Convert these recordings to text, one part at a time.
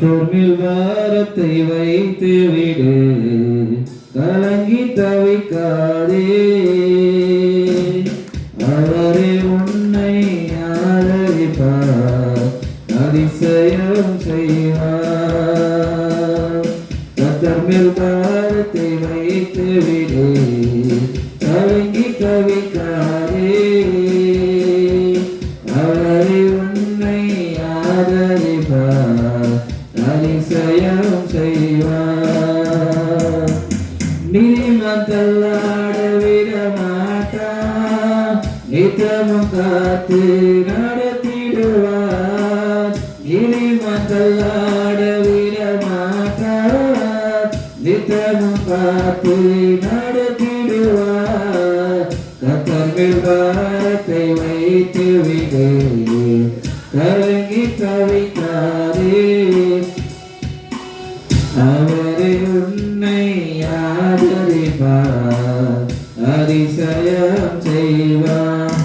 தோர்மில் வாரத்தை வைத்து விடு, கலங்கி தவிக்காதே. அவரே உன்னை ஆதரிப்பார், அதிசயம் செய்வார். கத்தர்மேல் பாரத்தை வைத்து விடு, கலங்கி தவிக்காதே. அவரே உன்னை ஆதரிப்பார், அதிசயம் செய்வார். நீதிமான் தள்ளாட விடமாட்டார், நித்தமும் காத்து நடத்திடுவார். நீதிமான் தள்ளாட விடமாட்டார், நித்தமும் காத்து நடத்திடுவார். கத்தர்மேல் பாரத்தை வைத்து விடு, கலங்கி தவிக்காதே. அவரே உன்னை ஆதரிப்பார், அதிசயம் செய்வார்.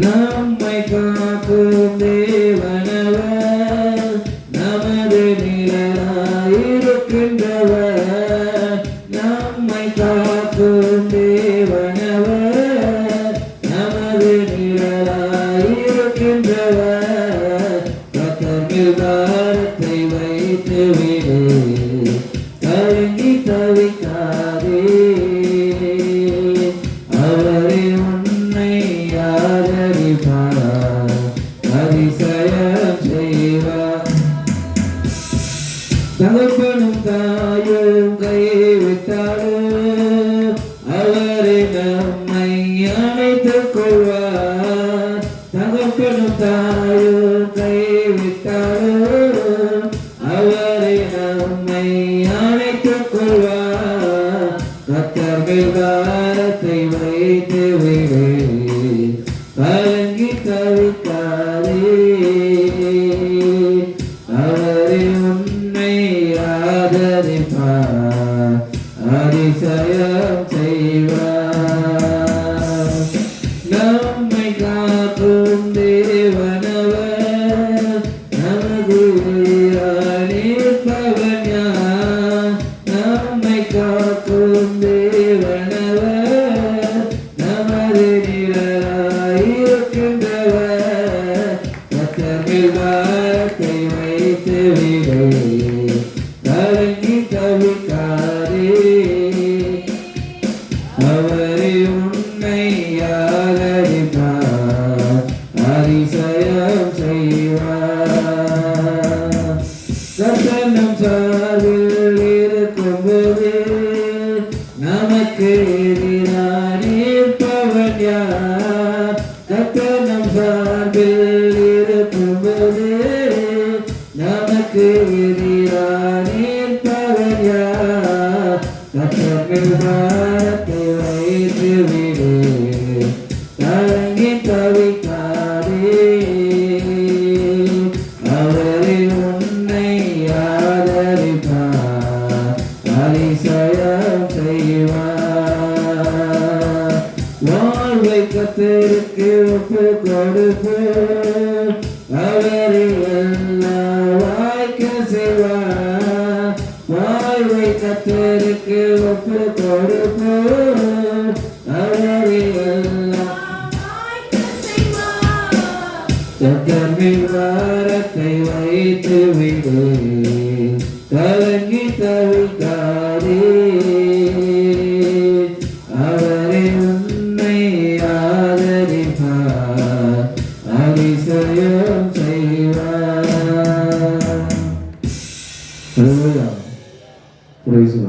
நம்மை காக்கும் தேவனவர், நமது நிழலாயிருக்கின்றவர். நம்மை காக்கும் தேவனவர், நமது நிழலாயிருக்கின்றவர். கத்தர்மேல் பாரத்தை வைத்து விடு, கலங்கி தவிக்காதே. அவரே உன்னை ஆதரிப்பார், அதிசயம் செய்வார். தகப்பனும் தாயும் கைவிட்டாலும் அவரே நம்மை அணைத்துக் கொள்வார். தகப்பனும் தாயும் கைவிட்டாலும் அவரை நம்மை அணைத்துக் கொள்வார். கத்தர்மேல் பாரத்தை வைத்து விடு, கலங்கி தவிக்காதே. அவரே உன்னை ஆதரிப்பார், அதிசயம் செய்வார். நம்மை காக்கும் தேவனவர், நமது நிற்பவன் யார்? நம்மை காக்கும் தேவனவர், நமது நிழலாயிருக்கின்றவர். கத்தர்மேல் பாரத்தை வைத்து விடு, கலங்கி தவிக்காதே. அவரே உன்னை ஆதரிப்பார், அதிசயம் செய்வார். கர்த்தர் சார்பில் இருக்கும்போது நமக்கு எதிராக நிற்பவன் யார்? கர்த்தர் சார்பில் இருக்கும்போது நமக்கு எதிராக நிற்பவன் யார்? கத்தர்மேல் பாரத்தை வைத்து விடு, கலங்கி தவிக்காதே. அவரே உன்னை ஆதரிப்பார், அதிசயம் செய்வார். வாழ்வை கத்தருக்கு ஒப்புக் கொடுப்போம், அவரே எல்லாம் வாய்க்க செய்வார். வாழ்வை கத்தருக்கு ஒப்புக் கொடுப்போம், அவரே எல்லாம் கத்தர்மேல் பாரத்தை வைத்து விடு, கலங்கி தவிக்காதே. அவரே உன்னை ஆதரிப்பார், அதிசயம் செய்வார். Praise God.